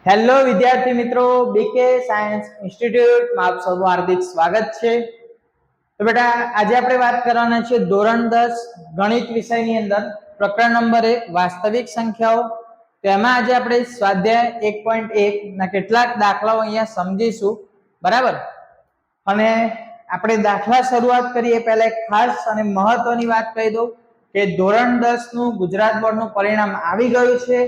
Hello વિદ્યાર્થી મિત્રો, બીકે science ઇન્સ્ટિટ્યૂટમાં આપ સૌનું હાર્દિક સ્વાગત છે। તો બેટા આજે આપણે વાત કરવાના છે ધોરણ 10 ગણિત વિષયની અંદર પ્રકરણ નંબર 1 વાસ્તવિક સંખ્યાઓ। તેમાં આજે આપણે સ્વાધ્યાય 1.1 ના કેટલાક દાખલાઓ અહીંયા સમજીશું, બરાબર। અને આપણે દાખલા શરૂઆત કરીએ પહેલા એક ખાસ અને મહત્વની વાત કહી દઉં કે ધોરણ 10 નું ગુજરાત બોર્ડનું પરિણામ આવી ગયું છે।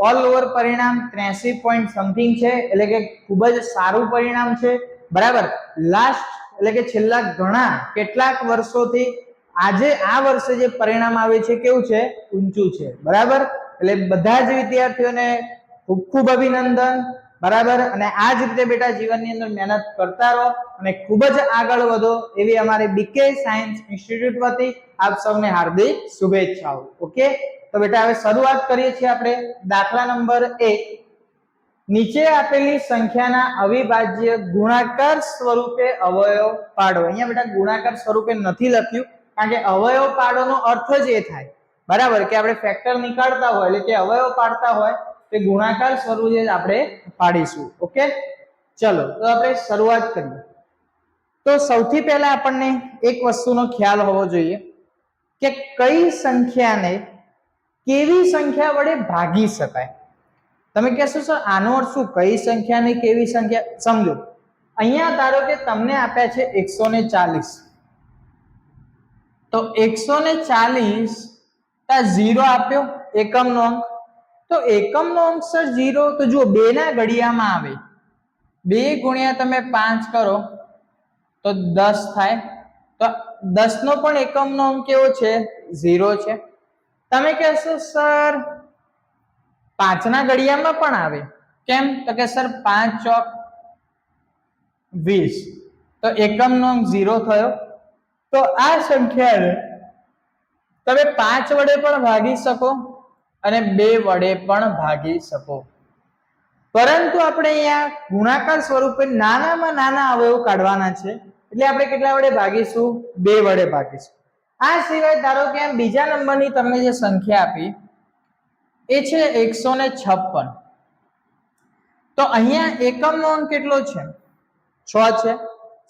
ઓલ ઓવર પરિણામ 83 પોઈન્ટ સમથિંગ છે, એટલે કે ખૂબ જ સારું પરિણામ છે, બરાબર। લાસ્ટ એટલે કે છેલ્લા ઘણા કેટલાક વર્ષોથી આજે આ વર્ષે જે પરિણામ આવે છે કેવું છે, ઊંચું છે, બરાબર। એટલે બધા જ વિદ્યાર્થીઓને ખૂબ ખૂબ અભિનંદન, બરાબર। અને આ જ રીતે બેટા જીવનની અંદર મહેનત કરતા રહો અને ખૂબ જ આગળ વધો એવી અમારી બીકે સાયન્સ ઇન્સ્ટિટ્યૂટ વતી આપ સૌને હાર્દિક શુભેચ્છાઓ। ઓકે, તો બેટા હવે શરૂઆત કરીએ છીએ આપણે દાખલા નંબર 1। નીચે આપેલી સંખ્યાના અવિભાજ્ય ગુણાકાર સ્વરૂપે અવયવ પાડો। અહીંયા બેટા ગુણાકાર સ્વરૂપે નથી લખ્યું કારણ કે અવયવ પાડોનો અર્થ જ એ થાય, બરાબર, કે આપણે ફેક્ટર નીકાળતા હોય એટલે કે અવયવ પાડતા હોય તે ગુણાકાર સ્વરૂપે આપણે પાડીશું। ઓકે, ચલો તો આપણે શરૂઆત કરીએ। તો સૌથી પહેલા આપણને એક વસ્તુનો ખ્યાલ હોવો જોઈએ કે કઈ સંખ્યાને કેવી સંખ્યા વડે ભાગી શકાય। તમે કહેશો સર આનો અર્થ શું, કઈ સંખ્યાને કેવી સંખ્યા? સમજો, અહીંયા ધારો કે તમને આપ્યા છે 140, તો 140 તા 0 આપ્યો એકમનો અંક, તો એકમનો અંક સર 0, તો જુઓ 2 ના ઘડિયામાં આવે, 2 ગુણ્યા તમે 5 કરો તો 10 થાય, તો 10 નો પણ એકમનો અંક કેવો છે, 0 છે। તમે કહેશો સર 5 ના ઘડિયામાં પણ આવે, કેમ? તો કે સર 5 ચોક 20, તો એકમનો અંક 0 થયો। તો આ સંખ્યાને તમે 5 વડે પણ ભાગી શકો અને 2 વડે પણ ભાગી શકો, પરંતુ આપણે અહીંયા ગુણાકાર સ્વરૂપે નાનામાં નાના અવયવ કાઢવાના છે એટલે આપણે કેટલા વડે ભાગીશું, 2 વડે ભાગીશું। આ સિવાય ધારો કે બીજા નંબરની તમને જે સંખ્યા આપી એ છે 156, તો અહીંયા એકમનો અંક કેટલો છે, 6 છે।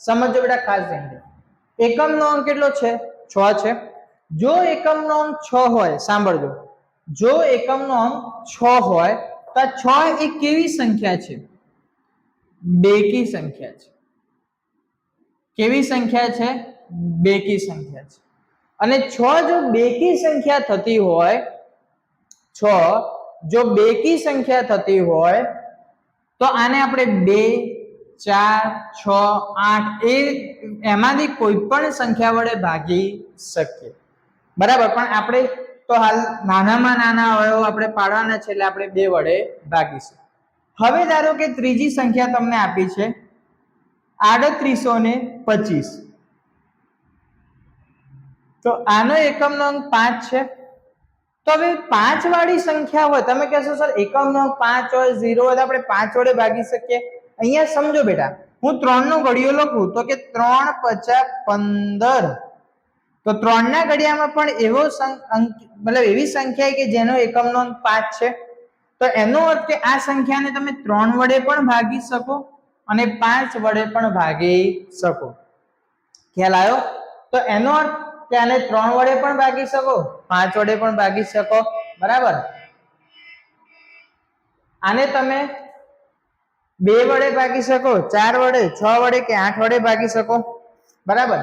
સમજો બેટા ખાસ ધ્યાન, એકમનો અંક કેટલો છે, 6 છે। જો એકમનો અંક 6 હોય, સાંભળજો, જો એકમનો અંક 6 હોય તો 6 એ કેવી સંખ્યા છે, બેકી સંખ્યા છે। કેવી સંખ્યા છે, બેકી સંખ્યા છે। અને 6 જો બેકી સંખ્યા થતી હોય, 6 જો બેકી સંખ્યા થતી હોય તો આને આપણે 2, 4, 6, 8 એમાંથી કોઈ પણ સંખ્યા વડે ભાગી શકીએ, બરાબર। પણ આપણે તો હાલ નાનામાં નાના અવયવ આપણે પાડવાના છે એટલે આપણે 2 વડે ભાગીશું। હવે ધારો કે ત્રીજી સંખ્યા તમને આપી છે 3825, તો આનો એકમનો અંક 5 છે। તો હવે 5 વાળી સંખ્યા હોય, તમે કહેશો સર એકમનો અંક 5 હોય, 0 હોય, આપણે 5 વડે ભાગી શકીએ। અહીંયા સમજો બેટા, હું 3 નો ઘડિયો લખું તો કે 3 5 15, તો 3 ના ઘડિયામાં પણ એવો અંક મતલબ એવી સંખ્યા કે જેનો એકમનો અંક 5 છે, તો એનો અર્થ કે આ સંખ્યાને તમે 3 વડે પણ ભાગી શકો અને 5 વડે પણ ભાગી શકો। ખ્યાલ આવ્યો? તો એનો અર્થ કે આને 3 વડે પણ ભાગી શકો, 5 વડે પણ ભાગી શકો, બરાબર। આને તમે 2 વડે ભાગી શકો, 4 વડે, 6 વડે કે 8 વડે ભાગી શકો, બરાબર।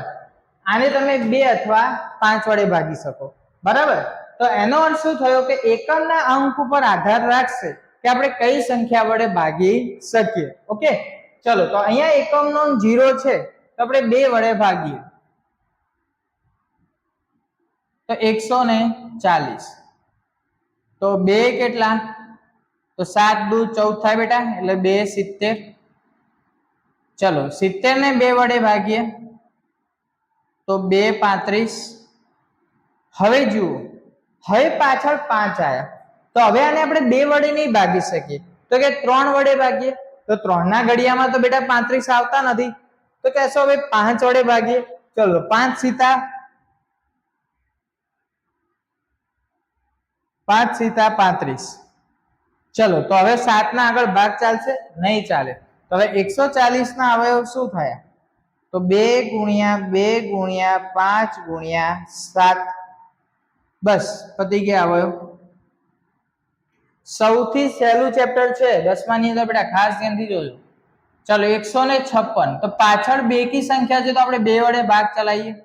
આને તમે 2 અથવા 5 વડે ભાગી શકો, બરાબર। તો એનો અર્થ શું થયો કે એકમના અંક ઉપર આધાર રાખશે કે આપણે કઈ સંખ્યા વડે ભાગી શકીએ। ઓકે, ચલો તો અહીંયા એકમનો અંક 0 છે તો આપણે 2 વડે ભાગીએ તો 140, તો 2 કેટલા, તો 7 દુ 14 થાય બેટા, એટલે 2 70। ચલો 70 ને 2 વડે ભાગીએ તો 2 35। હવે જુઓ, હવે પાછળ 5 આયા, તો હવે આને આપણે 2 વડે નહીં ભાગી શકીએ, તો કે 3 વડે ભાગીએ, તો 3 ના ઘડિયામાં તો બેટા 35 આવતા નથી, તો કહેશો હવે 5 વડે ભાગીએ। ચલો 5 સીતા 35, ચલો તો હવે 7 ના આગળ ભાગ ચાલશે નહીં ચાલે તો હવે 140 ના અવયવ શું થયા તો 2 ગુણ્યા 2 ગુણ્યા 5 ગુણ્યા 7 બસ પતી ગયા અવયવ સૌથી સહેલું ચેપ્ટર છે 10મા ની અંદર બેટા ખાસ ધ્યાનથી જોજો ચલો 156 તો પાછળ બેકી સંખ્યા છે તો આપણે 2 વડે ભાગ ચલાવીએ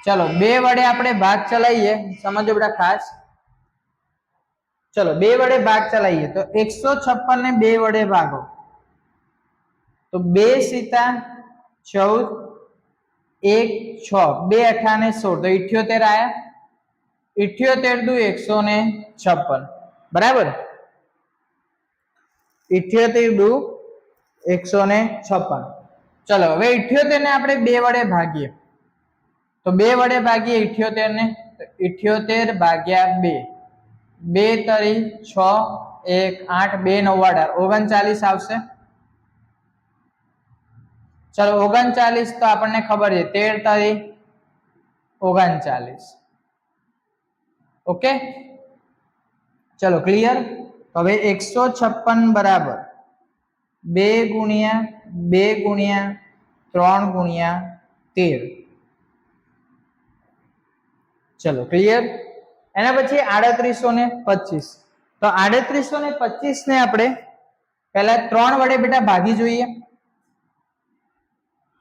ચલો 2 વડે આપણે ભાગ ચલાવીએ સમજો બેટા ખાસ ચલો 2 વડે ભાગ ચલાવીએ તો 156 ને 2 વડે ભાગો તો 2 સીતા 14 1 6 2 18 ને 16 તો 78 આયા 78 દુ 156 બરાબર 78 દુ 156 ચલો હવે 78 ને આપણે 2 વડે ભાગીએ તો 2 વડે ભાગીએ 78 ને તો 78 ભાગ્યા 2 2 તરી 6 1 8 2 9 39 આવશે ચલો 39 તો આપણને ખબર છે 13 તરી 39 ઓકે ચલો ક્લિયર હવે 156 બરાબર 2 ગુણ્યા 2 ગુણ્યા 3 ગુણ્યા 13 ચલો ક્લિયર એના પછી 3825 તો 3825 ને આપણે પહેલા 3 વડે બેટા ભાગી જોઈએ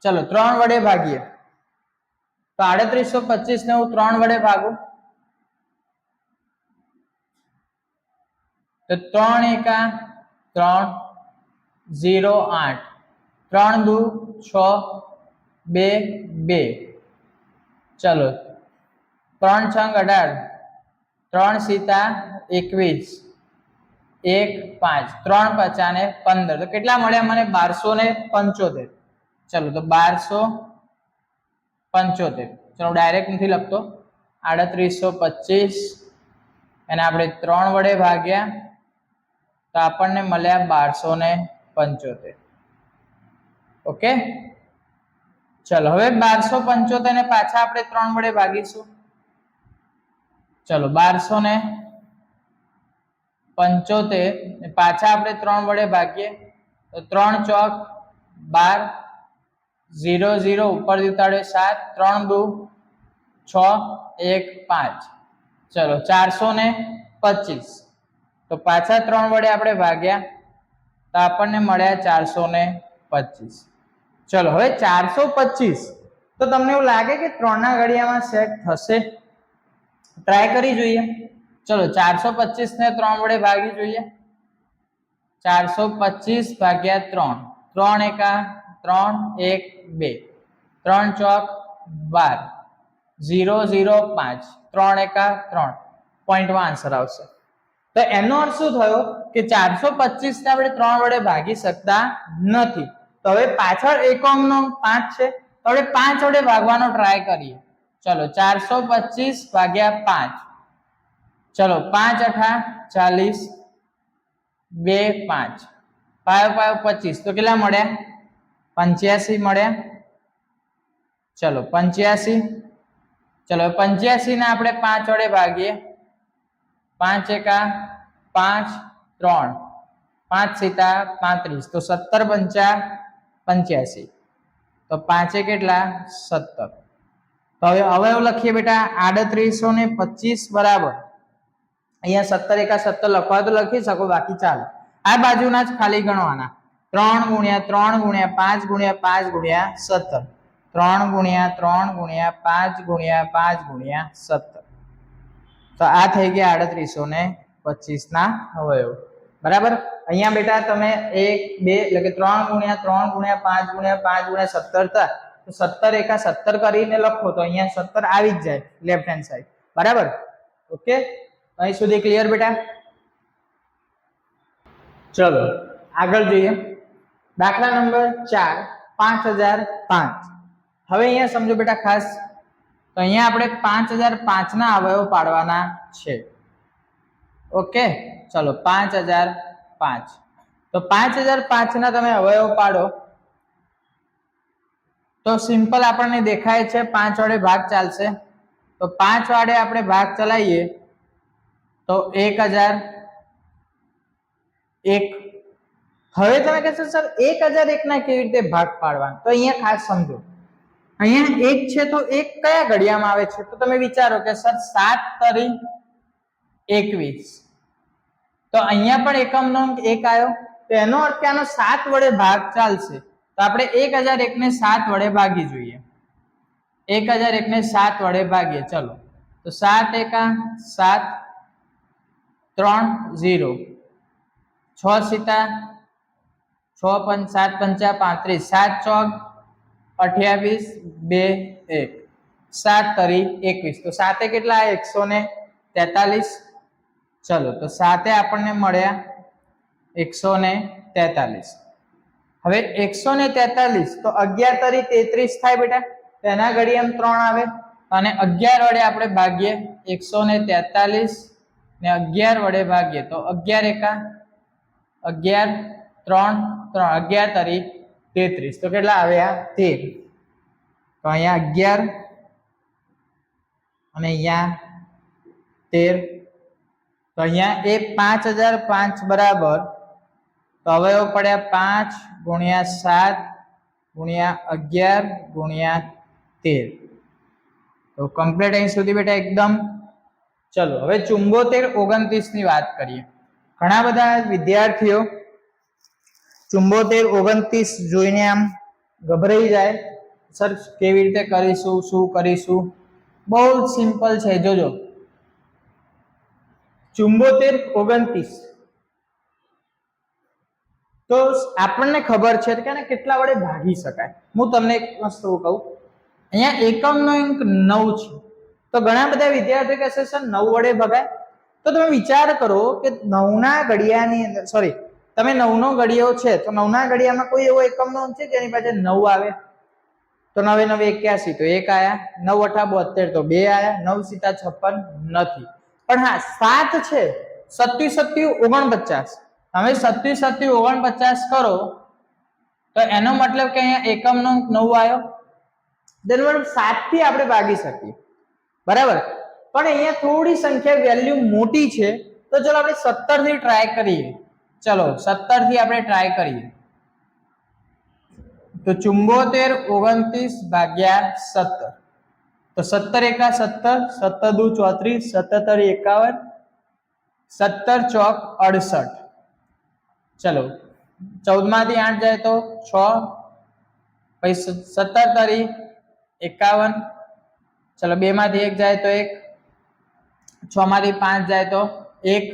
ચલો 3 વડે ભાગીએ તો 3825 ને હું 3 વડે ભાગું તો 3 એકા 3 0 8 3 દુ 6 2 2 ચલો 3 છંગ 18 3 સીતા 21 1 5 3 50 ને 15 તો કેટલા મળ્યા મને 1275 ચલો તો 1275 ચલો ડાયરેક્ટ નથી લખતો 3825 એને આપણે 3 વડે ભાગ્યા તો આપણને મળ્યા 1275 ઓકે ચલો હવે 1275 ને પાછા આપણે 3 વડે ભાગીશું ચલો 1275 પાછા આપણે 3 વડે ભાગીએ તો 3 ચોક 12 0 0 ઉપર ઉતાડે 7 3 દુ 6 1 5 ચલો 425 તો પાછા 3 વડે આપણે ભાગ્યા તો આપણને મળ્યા 425 ચલો હવે 425 તો તમને એવું લાગે કે 3 ના ઘડિયામાં સેટ થશે ટ્રાય કરી જોઈએ ચલો 425 ને 3 વડે ભાગી જોઈએ 425 ભાગ્યા 3 3 એકા 3 1 2 3 ચોક 12 0 0 5 3 એકા 3 પોઈન્ટમાં આન્સર આવશે તો એનો અર્થ શું થયો કે 425 ને આપણે 3 વડે ભાગી શકતા નથી તો હવે પાછળ એકમનો 5 છે તો આપણે 5 વડે ભાગવાનો ટ્રાય કરીએ ચલો 425 ભાગ્યા 5 ચલો 5 8 40 2 5 5 5 25 તો કેટલા મળ્યા 85 મળ્યા ચલો 85 ચલો 85 ને આપણે 5 વડે ભાગીએ 5 એકા 5 3 5 સીતા 35 તો 17 પંચા 85 તો 5 કેટલા 17 તો હવે અવયવ લખીએ બેટા 3825 બરાબર અહીંયા 17 એકા 17 લખવા તો લખી શકો બાકી ચાલો આ બાજુના જ ખાલી ગણવાના 3 ગુણ્યા 3 ગુણ્યા 5 ગુણ્યા 5 ગુણ્યા 17 3 ગુણ્યા 3 ગુણ્યા 5 ગુણ્યા 5 ગુણ્યા 17 તો આ થઈ ગયા 3825 ના અવયવ બરાબર અહીંયા બેટા તમે 1 2 એટલે કે 3 ગુણ્યા 3 ગુણ્યા 5 ગુણ્યા 5 ગુણ્યા 17 હતા તો 17 એકા 17 કરીને લખો તો અહીંયા 17 આવી જ જાય લેફ્ટ હેન્ડ સાઈડ બરાબર ઓકે અહીં સુધી ક્લિયર બેટા ચલો આગળ જોઈએ દાખલા નંબર 4 5005 હવે અહીંયા સમજો બેટા ખાસ તો અહીંયા આપણે 5005 ના અવયવ પાડવાના છે ઓકે ચલો 5005 તો 5005 ના તમે અવયવ પાડો તો સિમ્પલ આપણને દેખાય છે 5 વડે ભાગ ચાલશે તો 5 વડે આપણે ભાગ ચલાવીએ તો 1000 1. હવે તમે કહેશો સર 1001 ના કેવી રીતે ભાગ પાડવાના? તો અહીંયા ખાસ સમજો, અહીંયા 1 છે તો 1 કયા ઘડિયામાં આવે છે? તો તમે વિચારો કે સર 7 તરી 21, તો અહીંયા પણ એકમનો અંક 1 આવ્યો, તો એનો અર્થ કે આનો 7 વડે ભાગ ચાલશે, તો આપણે 1001 ને 7 વડે ભાગી જોઈએ. 1001 ને 7 વડે ભાગીએ. ચલો, તો 7 એકા 7, 3 0, 6 સીતા 6 5 7 પંચા 35, 7 ચોક 28, 2 1, 7 તરી 21, તો 7 કેટલા? 143. ચલો, તો 7 આપણને મળ્યા 143. હવે 143 તો 11 તરી 33 થાય બેટા, તો એના ઘડિયામાં 3 આવે, અને 11 વડે આપણે ભાગીએ 143 ને 11 વડે ભાગીએ તો 11 એકા 11, 3 3, 11 તરી 33, તો કેટલા આવ્યા? 13. તો અહીંયા 11 અને અહીંયા 13, તો અહીંયા એ 5005 બરાબર, તો અવયવ પડ્યા 5 ગુણ્યા 7 ગુણ્યા 11 ગુણ્યા 13. તો કમ્પ્લીટ અહીં સુધી બેટા એકદમ. ચલો, હવે 74 29 ની વાત કરીએ. ઘણા બધા વિદ્યાર્થીઓ 74 29 જોઈને આમ ગભરાઈ જાય, સર કેવી રીતે કરીશું, શું કરીશું? બહુ સિમ્પલ છે, જોજો. 74 29 તો આપણને ખબર છે કે કેટલા વડે ભાગી શકાય. હું તમને એક વસ્તુ કહું, અહીંયા એકમનો અંક 9 છે, તો ઘણા બધા વિદ્યાર્થીઓ કહેશે સર 9 વડે ભગાય. તો તમે વિચાર કરો કે 9 ના ઘડિયાની અંદર, સોરી, તમે 9 નો ઘડિયો છે, તો 9 ના ઘડિયામાં કોઈ એવો એકમનો અંક છે જેની પાસે 9 આવે? તો 9 9 81, તો 1 આયા. 9 8 72, તો 2 આયા. 9 સીતા 56 નથી. પણ હા 7 છે, 27 49. હવે 27 49 કરો તો એનો મતલબ કે અહીંયા એકમનો અંક 9 આવ્યો. તેનો મતલબ 7 થી આપણે ભાગી શકીએ, બરાબર. પણ અહીંયા થોડી સંખ્યા વેલ્યુ મોટી છે, તો ચલો આપણે 17 થી ટ્રાય કરીએ. ચલો 17 થી આપણે ટ્રાય કરીએ. તો 74 29 ભાગ્યા 17, તો 17 એકા 17, 17 દુ 34, 17 તરી 51, 17 ચોક 68. ચલો 14 માંથી 8 જાય તો 6, પછી 17 તરી 51. ચલો 2 માંથી 1 જાય તો 1, 6 માંથી 5 જાય તો 1,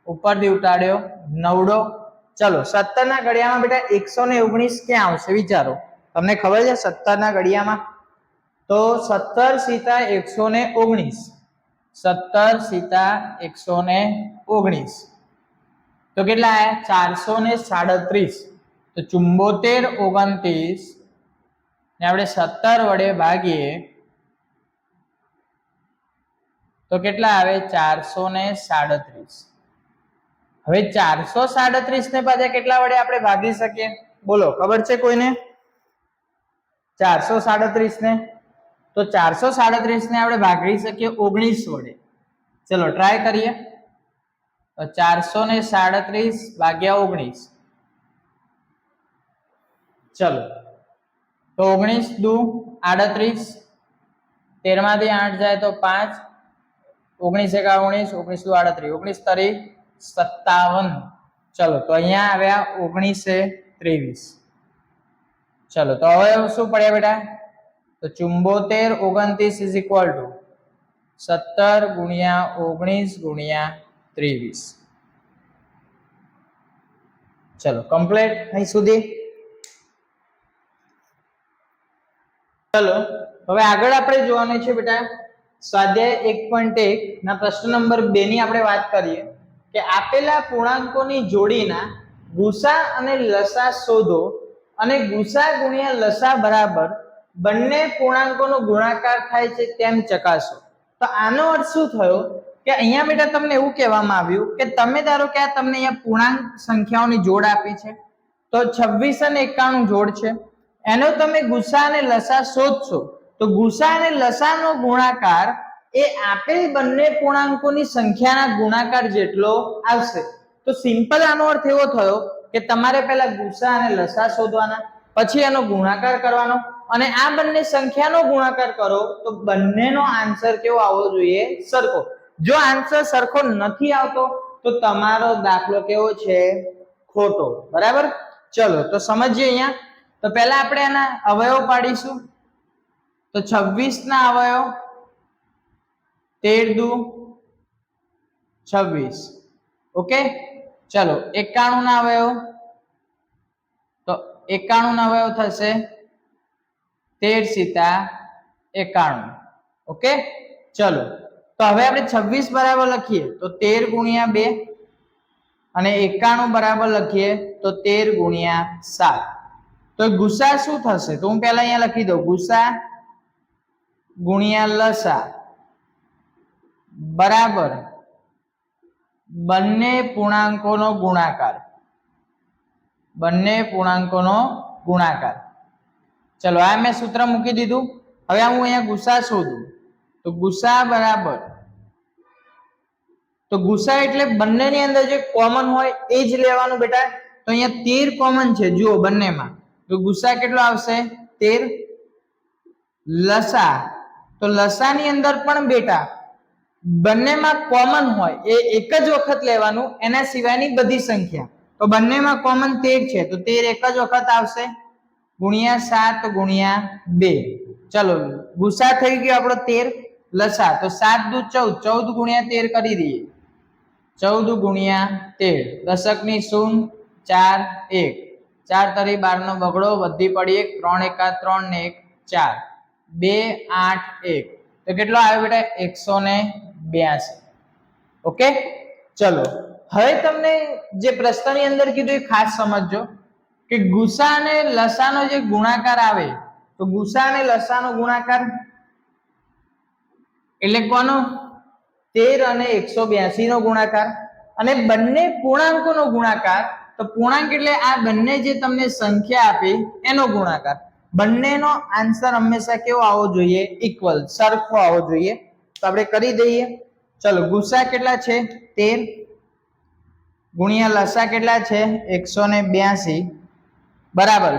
ઉપરથી ઉતાડ્યો 9. ચલો 17 ના ઘડિયામાં બેટા 119 ક્યાં આવશે? વિચારો, તમને ખબર છે 17 ના ઘડિયામાં? તો 17 સીતા 119, 17 સીતા 119, તો કેટલા આયા? 437. તો 74 29 ને આપણે 17 વડે ભાગીએ તો કેટલા આવે? 437. હવે 437 ને પાછા કેટલા વડે આપણે ભાગી શકીએ? બોલો, ખબર છે કોઈને? 437 ને, તો 437 ને આપણે ભાગી શકીએ 19 વડે. ચલો ટ્રાય કરીએ. તો 437 ભાગ્યા 19, ચલો તો 19 દુ 38, 13 માંથી 8 જાય તો 5, 19 એકા 19, 19 દુ 38, 19 તરી 57. ચલો તો અહીંયા આવ્યા 19 23. ચલો તો હવે શું પડ્યા બેટા? તો 74 29 ઇઝ ઇક્વલ ટુ 17 ગુણ્યા 19 ગુણ્યા 23. ચલો કમ્પ્લીટ અહીં સુધી. ચલો હવે આગળ આપણે જોવાનું છે બેટા સ્વાધ્યાય 1.1 ના પ્રશ્ન નંબર 2 ની આપણે વાત કરીએ કે આપેલા પૂર્ણાંકોની જોડીના ગુસા અને લસા શોધો અને ગુસા ગુણ્યા લસા બરાબર બંને પૂર્ણાંકોનો ગુણાકાર થાય છે તેમ ચકાસો. તો આનો અર્થ શું થયો કે અહીંયા બેટા તમને એવું કહેવામાં આવ્યું કે તમે ધારો કે આ તમને અહીંયા પૂર્ણાંક સંખ્યાઓની જોડ આપી છે, તો 26 અને 91 જોડ છે, એનો તમે ગુસા અને લસા શોધશો તો ગુસા અને લસાનો ગુણાકાર એ આપેલ બંને પૂર્ણાંકોની સંખ્યાના ગુણાકાર જેટલો આવશે. તો સિમ્પલ આનો અર્થ એવો થયો કે તમારે પહેલા ગુસા અને લસા શોધવાના, પછી એનો ગુણાકાર કરવાનો, અને આ બંને સંખ્યાનો ગુણાકાર કરો તો બંનેનો આન્સર કેવો આવવો જોઈએ? સરખો. જો આન્સર સરખો નથી આવતો તો તમારો દાખલો કેવો છે? ખોટો. બરાબર? ચલો તો સમજીએ અહીંયા. તો પહેલા આપણે એના અવયવ પાડીશું. તો 26 ના અવયવ 13 દુ 26. ઓકે, ચલો 91 ના અવયવ, તો 91 ના અવયવ થશે 13 સીતા 91. ઓકે, ચલો તો હવે આપણે 26 બરાબર લખીએ તો 13 ગુણ્યા 2 અને 91 બરાબર લખીએ તો 13 ગુણ્યા 7. તો ગુસા શું થશે? તો હું પહેલા અહીંયા લખી દઉં, ગુસા ગુણ્યા લસા બરાબર બંને પૂર્ણાંકોનો ગુણાકાર. બંને પૂર્ણાંકોનો ગુણાકાર. ચલો આ મેં સૂત્ર મૂકી દીધું. હવે હું અહીંયા ગુસા શોધું. તો ગુસા બરાબર, તો ગુસા એટલે બંનેની અંદર જે કોમન હોય એ જ લેવાનું બેટા. તો અહીંયા 13 કોમન છે જુઓ બંનેમાં, તો ગુસા કેટલો આવશે? 13. લસા, તો લસાની અંદર પણ બેટા બંનેમાં કોમન હોય એ એક જ વખત લેવાનું, એના સિવાયની બધી સંખ્યા. તો બંનેમાં કોમન 13 છે તો 13 એક જ વખત આવશે, ગુણ્યા 7 ગુણ્યા 2. ચલો ગુસા થઈ ગયો આપણો 13, લસા તો 7 દુ 14, 14 ગુણ્યા 13 કરી દઈએ, 14 ગુણ્યા 13, દશકની શૂન્ય 4 1, 4 તરી 12 નો બગડો, વધી પડી 1, 3 એકા 3 ને 1 4, 2 8 1, તો કેટલો આવ્યો બેટા? 182. ઓકે, ચલો હવે તમને જે પ્રશ્નની અંદર કીધું એ ખાસ સમજજો કે ગુસા અને લસાનો જે ગુણાકાર આવે, તો ગુસા અને લસાનો ગુણાકાર એટલે કોનો? 13 અને 182 નો ગુણાકાર, અને બંને પૂર્ણાંકોનો ગુણાકાર. તો પૂર્ણાંક એટલે આ બંને જે તમને સંખ્યા આપી એનો ગુણાકાર. બંનેનો આન્સર હંમેશા કેવો આવવો જોઈએ? ઇક્વલ, સરખો આવવો જોઈએ. તો આપણે કરી દઈએ. ચલો ગુસા કેટલા છે? 13 ગુણ્યા લસા કેટલા છે? 182 બરાબર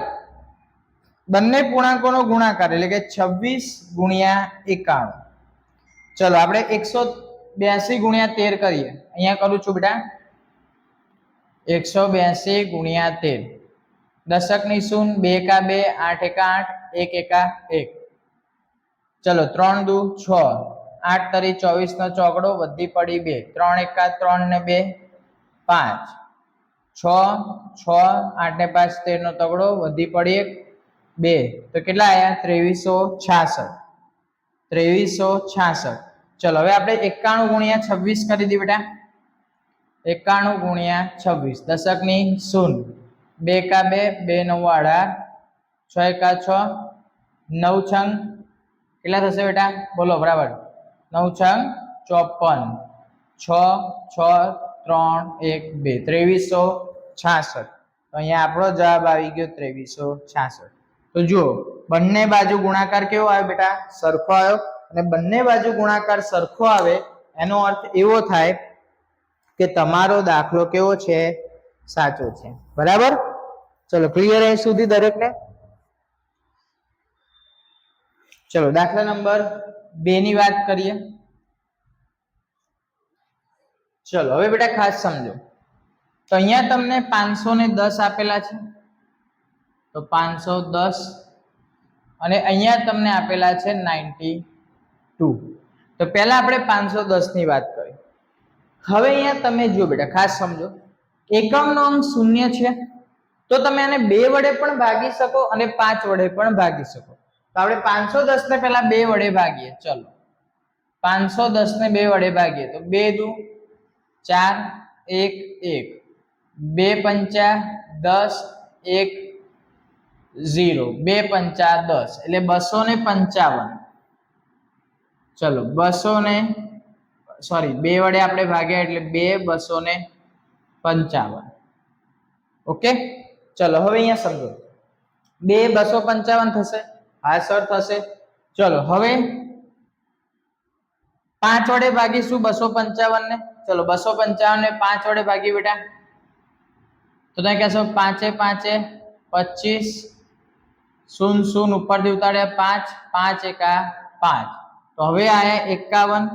બંને પૂર્ણાંકોનો ગુણાકાર એટલે કે 26 ગુણ્યા 51. ચલો આપણે 182 ગુણ્યા 13 કરીએ. અહીંયા કરું છું બેટા, 182 ગુણ્યા 13, દશકની શૂન્ય 2 એકા 2, 8 એકા 8, 1 એકા 1. ચલો 3 દુ 6, 8 તરી 24 નો ચોકડો, વધી પડી 2, 3 એકા 3 ને 2 5, 6 6, 8 ને 5 13 નો તગડો, વધી પડી 1 2, તો કેટલા આયા? 2366. 2366. ચલો હવે આપણે 91 ગુણ્યા 26 કરી દી બેટા, 91 ગુણ્યા 26, દશકની શૂન્ય 2 એકા 2, 2 9 18, 6 એકા 6, 9 છંગ કેટલા થશે બેટા? બોલો બરાબર, 9 છંગ 54, 6 6 3 1 2, 2366. તો અહીંયા આપણો જવાબ આવી ગયો 2366. તો જુઓ બંને બાજુ ગુણાકાર કેવો આવ્યો બેટા? સરખો આવ્યો. અને બંને બાજુ ગુણાકાર સરખો આવે એનો અર્થ એવો થાય કે તમારો દાખલો કેવો છે? સાચો છે. બરાબર? ચલો ક્લિયર અહીં સુધી દરેકને? ચલો દાખલા નંબર 2 ની વાત કરીએ. ચલો હવે બેટા ખાસ સમજો. તો અહીંયા તમને 510 આપેલા છે, તો 510, અને અહીંયા તમને આપેલા છે 92. તો પહેલા આપણે 510 ની વાત કરી. હવે અહીંયા તમે જો બેટા ખાસ સમજો, એકમનો અંક 0 છે તો તમે આને 2 વડે પણ ભાગી શકો અને 5 વડે પણ ભાગી શકો. તો આપણે 510 ને પહેલા 2 વડે ભાગીએ. ચલો 510 ને 2 વડે ભાગીએ તો 2 દુ 4 1 1, 2 પંચા 10, 1 0, 2 પંચા 10 એટલે 255. ચલો 2 વડે આપણે ભાગ્યા એટલે 2 255. ઓકે, ચલો હવે અહીંયા સમજો, 2 255 થશે. હા સર થશે. ચલો હવે 5 વડે ભાગીશું 255 ને, ચલો 255 ને 5 વડે ભાગીએ બેટા, તો તમે કહેશો 5 એ 5 25, 0 0 ઉપરથી ઉતાર્યા 5, 5 એકા 5, તો હવે આયા 51,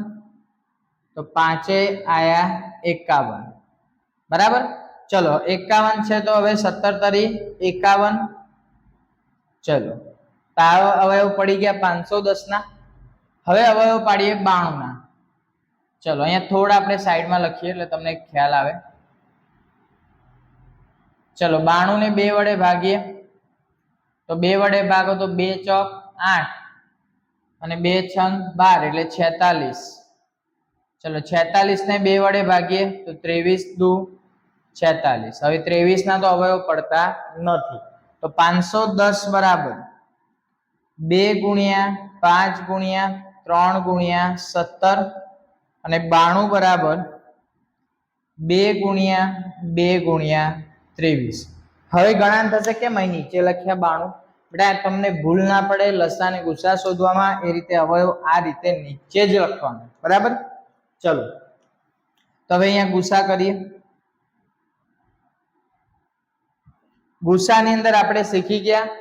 તો 5 આયા 51, બરાબર. ચલો 51 છે તો હવે 17 તરી 51, ચલો તારો અવયવ પડી ગયા 510 ના. હવે અવયવ પાડીએ 92 ના. ચલો અહીંયા થોડા આપણે સાઈડમાં લખીએ એટલે તમને ખ્યાલ આવે. ચલો 92 ને 2 વડે ભાગીએ, તો 2 વડે ભાગો તો 2 ચોક 8 અને 2 છંગ 12 એટલે 46. ચલો 46 ને 2 વડે ભાગીએ તો 23 દુ 46. હવે 23 ના તો અવયવ પડતા નથી, તો 510 બરાબર 2 ગુણ્યા 5 ગુણ્યા 3 ગુણ્યા 17 અને 92 બરાબર 2 ગુણ્યા 2 ગુણ્યા 23. હવે ગણન થશે કેમ અહીં નીચે લખ્યા 92? બેટા તમને ભૂલ ના પડે લસા અને ગુસા શોધવામાં, એ રીતે અવયવ આ રીતે નીચે જ લખવાનો, બરાબર. ચલો તો હવે અહીંયા ગુસા કરીએ. ગુસાની અંદર આપણે શીખી ગયા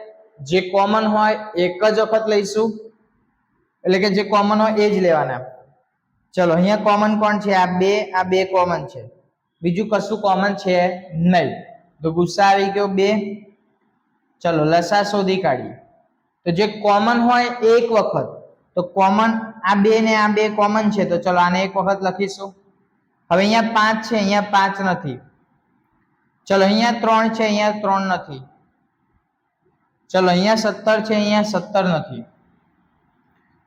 જે કોમન હોય એક જ વખત લઈશું, એટલે કે જે કોમન હોય એ જ લેવાના. ચલો અહીંયા કોમન કોણ છે? આ બે કોમન છે, બીજું કશું કોમન છે નહીં, તો ગુસા આવી ગયો 2. ચલો લસા શોધી કાઢીએ. તો જે કોમન હોય એક વખત, તો કોમન આ 2 ને આ 2 કોમન છે, તો ચલો આને એક વખત લખીશું. હવે અહીંયા 5 છે, અહીંયા 5 નથી. ચલો અહીંયા 3 છે, અહીંયા 3 નથી. ચલો અહીંયા 17 છે, અહીંયા 17 નથી.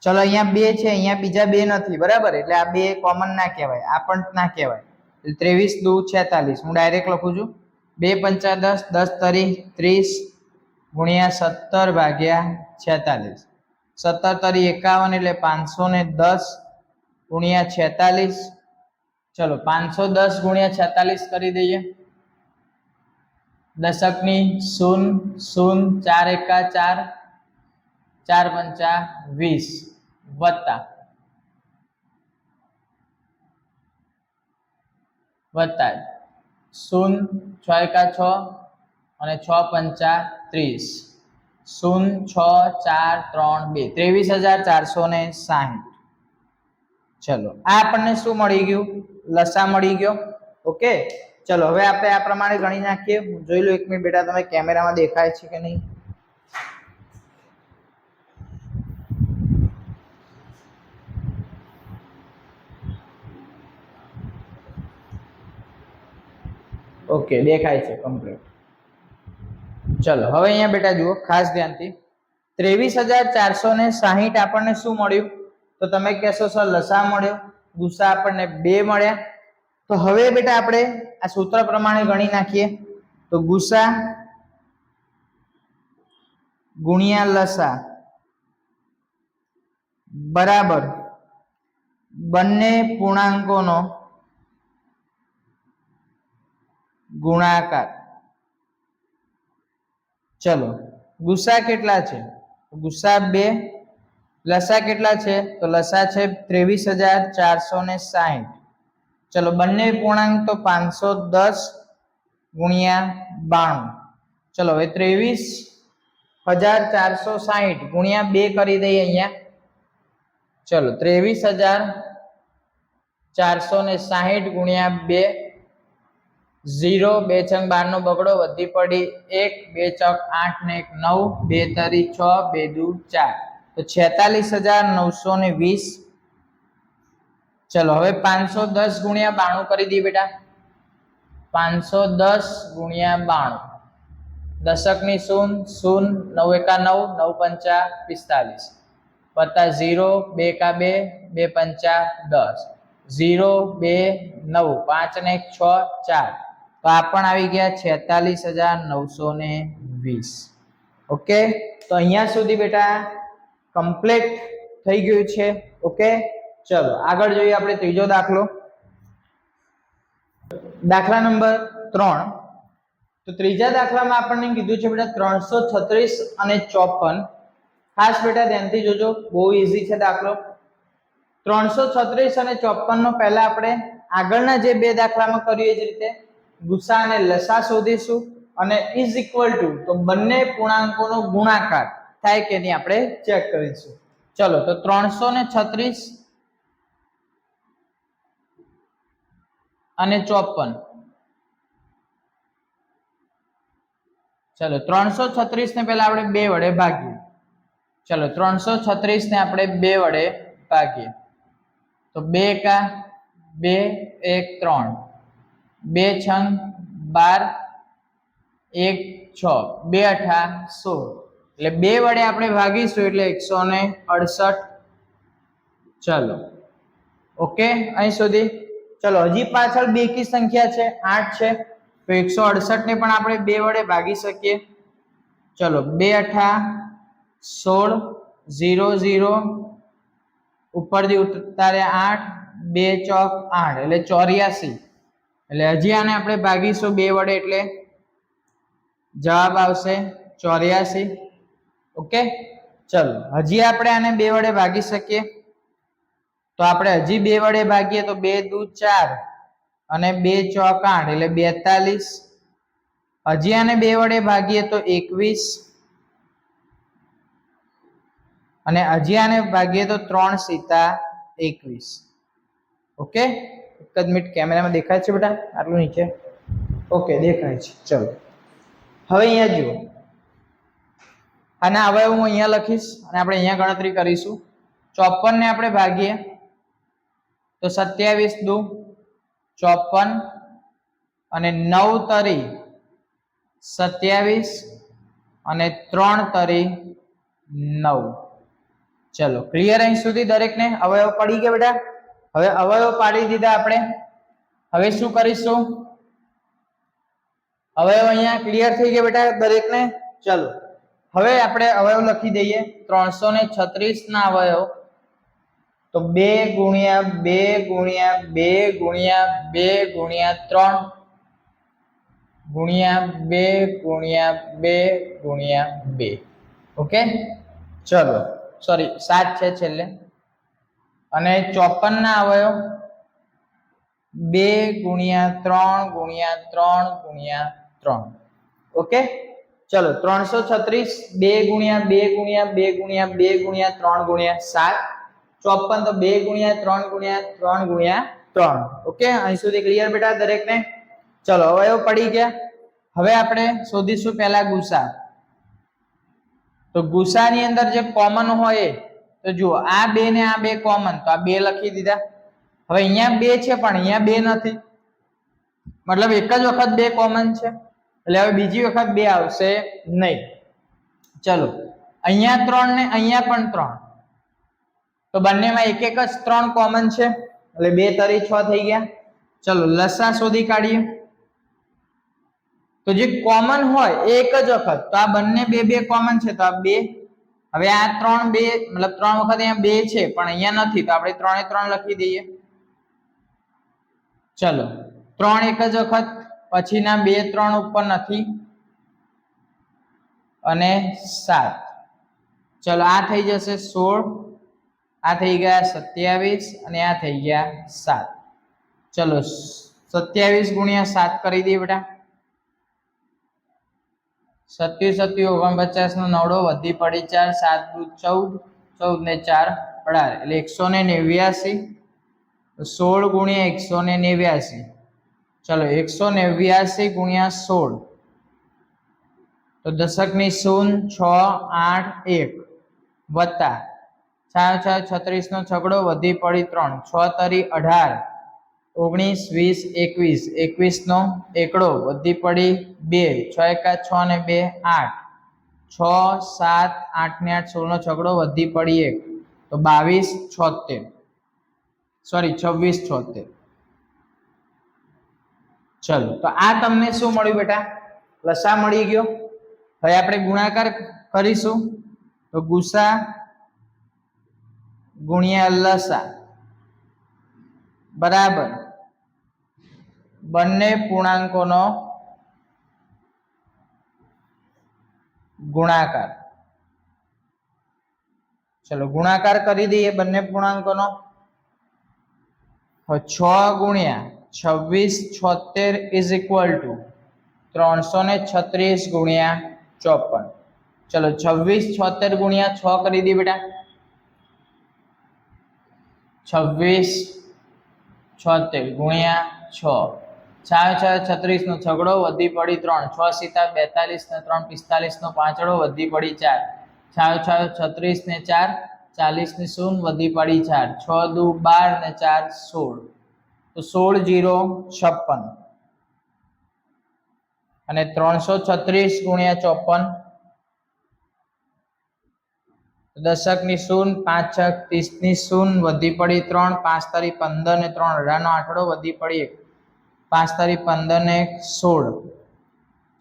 ચલો અહીંયા 2 છે, અહીંયા બીજા 2 નથી, બરાબર. એટલે આ 2 કોમન ના કહેવાય, આ પણ ના કહેવાય. 23 દુ 46, હું ડાયરેક્ટ લખું છું. 2 પંચા 10, 10 તરી 30 ગુણ્યા 17 ભાગ્યા 46. 17 તરી 51 એટલે 510 ગુણ્યા 46. ચલો 510 ગુણ્યા 46 કરી દઈએ. દશકની 0 0 4 એકા 4, 4 પંચા 20 વત્તા 0 6 એકા 6 અને 6 પંચા 30, 0 6 4 3 2 23,460. ચલો આ આપણને શું મળી ગયું? લસા મળી ગયો. ઓકે, ચલો હવે આપણે આ પ્રમાણે ગણી નાખીએ. જોઈ લો 1 મિનિટ બેટા, તમે કેમેરામાં દેખાય છે કે નહીં? ઓકે, દેખાય છે કમ્પ્લીટ. ચલો હવે અહીંયા બેટા જુઓ ખાસ ધ્યાનથી, 23,460 આપણને શું મળ્યું? તો તમે કહેશો સર લસા મળ્યો, ગુસા આપણને 2 મળ્યા. તો હવે બેટા આપણે આ સૂત્ર પ્રમાણે ગણી નાખીએ. તો ગુસા ગુણ્યા લસા બરાબર બંને પૂર્ણાંકોનો ગુણાકાર. ચલો ગુસા કેટલા છે? ગુસા 2, લસા કેટલા છે? તો લસા છે 23,460. ચલો બંને પૂર્ણાંક તો 510 ગુણ્યા 92. ચલો હવે 23,460 ગુણ્યા 2 કરી દઈએ અહીંયા. ચલો 23,460 ગુણ્યા 2, 0 2 છંગ 12 નો બગડો, વધી પડી 1, 2 ચોક 8 ને 1 9, 2 તરી 6, 2 દુ 4, તો 46,920. ચલો હવે 510 ગુણ્યા 92 કરી દઈએ બેટા. 510 ગુણ્યા 92, દશકની 0 0 9 એકા 9, 9 પંચા 45 વત્તા 0 2 એકા 2, 2 પંચા 10, 0 2 9 5 ને 1 6 4, તો આ પણ આવી ગયા 46,920. ઓકે, તો અહીંયા સુધી બેટા કમ્પ્લીટ થઈ ગયું છે. ઓકે, ચલો આગળ જોઈએ આપણે ત્રીજો દાખલો. દાખલા નંબર 3. તો ત્રીજા દાખલામાં આપણને કીધું છે બેટા 336 અને 54. ખાસ બેટા ધ્યાનથી જોજો, બહુ ઈઝી છે દાખલો. 336 અને 54 નો પહેલા આપણે આગળના જે બે દાખલામાં કર્યું એ જ રીતે ગુસા અને લસા શોધીશું અને ઇઝ ઇક્વલ ટુ તો બંને પૂર્ણાંકોનો ગુણાકાર થાય કે નહીં આપણે ચેક કરીશું. ચલો તો 336 અને 54. ચલો 336 ને પહેલા આપણે 2 વડે ભાગીએ. ચલો 336 ને આપણે 2 વડે ભાગીએ તો 2 કા 2 1 3 2 6 12 1 6 2 અઠા 16 એટલે 2 વડે આપણે ભાગીશું એટલે 168. ચલો ઓકે અહીં સુધી. ચલો હજી પાછળ બેકી સંખ્યા છે 8 છે તો 168 ને પણ આપણે 2 વડે ભાગી શકીએ. ચલો 2 અઠા 16 0 0 ઉપરથી ઉતારે 8 2 ચોક 8 એટલે 84. એટલે હજી આને આપણે ભાગીશું 2 વડે એટલે જવાબ આવશે 84. ઓકે ચલો હજી આપણે આને 2 વડે ભાગી શકીએ તો આપણે હજી 2 વડે ભાગીએ તો 2 દુ 4 અને 2 ચોક 8 એટલે 42. હજી આને 2 વડે ભાગીએ તો 21 અને હજી આને ભાગીએ તો 3 સીતા 21. ઓકે એક જ મિનિટ કેમેરામાં દેખાય છે બેટા આટલું નીચે? ઓકે દેખાય છે. ચલો હવે અહીંયા જુઓ અને હવે હું અહીંયા લખીશ અને આપણે અહીંયા ગણતરી કરીશું. 54 ને આપણે ભાગીએ તો 27 દુ 54 અને 9 તરી 27 અને 3 તરી 9. ચલો ક્લિયર અહીં સુધી દરેકને અવયવ પડી ગયા બેટા? હવે અવયવ પાડી દીધા આપણે. હવે શું કરીશું? અવયવ અહીંયા ક્લિયર થઈ ગયા બેટા દરેકને? ચલો હવે આપણે અવયવ લખી દઈએ. 336 ના અવયવ તો 2 ગુણ્યા 2 ગુણ્યા 2 ગુણ્યા 2 ગુણ્યા 3 ગુણ્યા 2 ગુણ્યા 2 ગુણ્યા 2. ઓકે ચલો સોરી 7 છે છેલ્લે. અને 54 ના અવયવ 2 ગુણ્યા 3 ગુણ્યા 3 ગુણ્યા 3. ઓકે ચલો 336 2 ગુણ્યા 2 ગુણ્યા 2 ગુણ્યા 2 ગુણ્યા 3 ગુણ્યા 7. 54 તો 2 ગુણ્યા 3 ગુણ્યા 3 ગુણ્યા 3. ઓકે અહીં સુધી ક્લિયર બેટા દરેકને? ચલો અવયવ પડી ગયા. હવે આપણે શોધીશું પહેલા ગુસા. તો ગુસાની અંદર જે કોમન હોય તો જુઓ આ 2 ને આ 2 કોમન તો આ 2 લખી દીધા. હવે અહીંયા 2 છે પણ અહીંયા 2 નથી મતલબ એક જ વખત 2 કોમન છે એટલે હવે બીજી વખત 2 આવશે નહીં. ચલો અહીંયા 3 ને અહીંયા પણ 3 તો બંનેમાં એક એક જ 3 કોમન છે એટલે 2 તરી 6 થઈ ગયા. ચલો લસા શોધી કાઢીએ. તો જે કોમન હોય એક જ વખત તો આ બંને 2 2 કોમન છે તો આ 2. હવે આ 3 2 મતલબ 3 વખત અહીંયા 2 છે પણ અહીંયા નથી તો આપણે 3 એ 3 લખી દઈએ. ચલો 3 એક જ વખત પછીના 2 3 ઉપર નથી અને 7. ચલો આ થઈ જશે 16 આ થઈ ગયા 27 અને આ થઈ ગયા 7. ચલો 27 ગુણ્યા 7 કરી દઈએ બેટા. 27 49 નો નવડો વધી પડી 4 7 દુ 14 14 ને 4 18 એટલે 189. 16 ગુણ્યા 189. ચલો 189 ગુણ્યા 16 તો દશકની 0 6 8 1 વત્તા 4 4 36 નો છગડો વધી પડી 3 6 તરી 18 19 20 21 21 નો એકડો વધી પડી 2 6 એકા 6 ને 2 8 6 7 8 ને 8 16 નો છગડો વધી પડી 1 તો 22 76 સોરી 26 76. ચલો તો આ તમને શું મળ્યું બેટા? લસા મળી ગયો. હવે આપણે ગુણાકાર કરીશું તો ગુસા ગુણ્યા લસા બરાબર બંને પૂર્ણાંકોનો ગુણાકાર. ચલો ગુણાકાર કરી દઈએ બંને પૂર્ણાંકોનો. 6 ગુણ્યા 26 76 ઇઝ ઇક્વલ ટુ 336 ગુણ્યા 54. ચલો 26 76 ગુણ્યા 6 કરી દી બેટા. 26 76 ગુણ્યા 6, 4 4 36 નો છગડો વધી પડી 3, 6 સીતા 42 ને 3 45 નો પાંચડો વધી પડી 4, 6 6 36 ને 4 40 ની શૂન વધી પડી 4, 6 દુ 12 ને 4 16, તો 16 0 56 અને 336 ગુણ્યા 54, દશક ની શૂન 5 6 30 ની શૂન વધી પડી 3, 5 તારી 15 ને 3 18 નો આંકડો વધી પડી 1, 5 તારી 15 ને 16,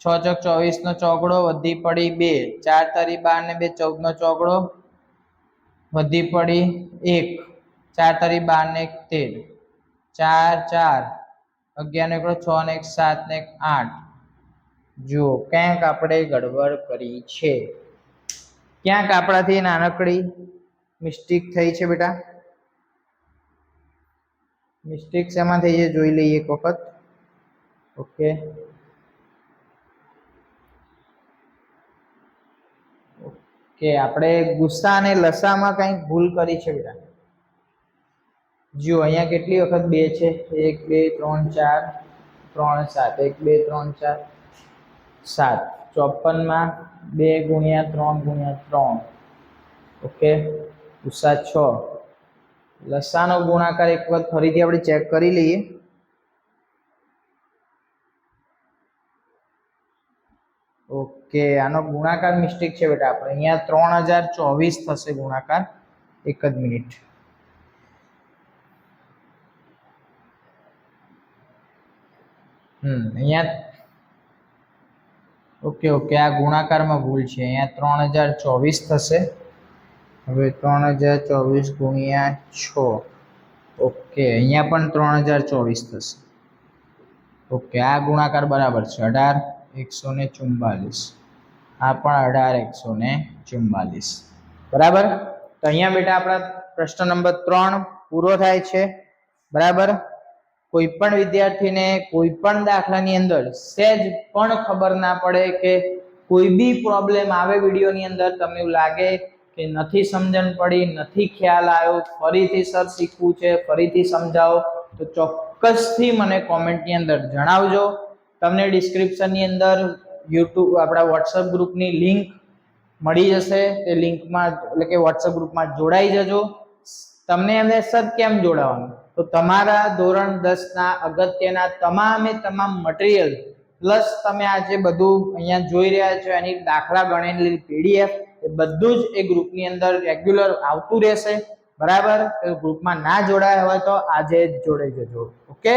6 ચોક 24 નો ચોગડો વધી પડી 2, 4 તારી 12 ને 2 14 નો ચોગડો વધી પડી 1, 4 તારી 12 ને 13, 4 4 11 ને 6 ને 7 ને 8. જુઓ ક્યાંક આપણે ગડબડ કરી છે, ક્યાંક આપણાથી નાનકડી મિસ્ટેક થઈ છે બેટા. મિસ્ટેક શેમાં થઈ છે જોઈ લઈએ એક વખત. ઓકે ઓકે આપણે ગુસ્સા અને લસામાં કંઈક ભૂલ કરી છે બેટા. જુઓ અહીંયા કેટલી વખત 2 છે, 1 2 3 4 3 7, 1 2 3 4 7, 54 માં 2 ગુણ્યા 3 ગુણ્યા 3. ઓકે ગુસ્સા 6, લસાનો ગુણાકાર એક વખત ફરીથી આપણે ચેક કરી લઈએ. ઓકે આનો ગુણાકાર મિસ્ટેક છે બેટા. આપણે અહીંયા 3024 થશે ગુણાકાર. એક જ મિનિટ. અહીંયા ઓકે આ ગુણાકારમાં ભૂલ છે. અહીંયા 3024 થશે. હવે 3024 ગુણ્યા 6. ઓકે અહીંયા પણ 3024 થશે. ઓકે આ ગુણાકાર બરાબર છે. 18144. આ પણ 18144 બરાબર. તો અહીંયા બેટા આપણા પ્રશ્ન નંબર 3 પૂરો થાય છે. બરાબર. કોઈ પણ વિદ્યાર્થીને કોઈ પણ દાખલાની અંદર સહેજ પણ ખબર ના પડે કે કોઈ બી પ્રોબ્લેમ આવે વિડીયોની અંદર, તમને એવું લાગે કે નથી સમજણ પડી, નથી ખ્યાલ આવ્યો, ફરીથી સર શીખવું છે, ફરીથી સમજાવો, તો ચોક્કસથી મને કોમેન્ટની અંદર જણાવજો. તમને ડિસ્ક્રિપ્શનની અંદર યુટ્યુબ આપણા વોટ્સઅપ ગ્રુપની લિંક મળી જશે. તે લિંકમાં એટલે કે વોટ્સઅપ ગ્રુપમાં જોડાઈ જજો. તમને એમને સર કેમ જોડાવાનું, તો તમારા ધોરણ 10 ના અગત્યના તમામ મટીરિયલ પ્લસ તમે આ જે બધું અહીંયા જોઈ રહ્યા છો એની દાખલા ગણેલી PDF એ બધું જ એ ગ્રુપની અંદર રેગ્યુલર આવતું રહેશે. બરાબર. ગ્રુપમાં ના જોડાયા હોય તો આજે જ જોડાઈ જજો. ઓકે.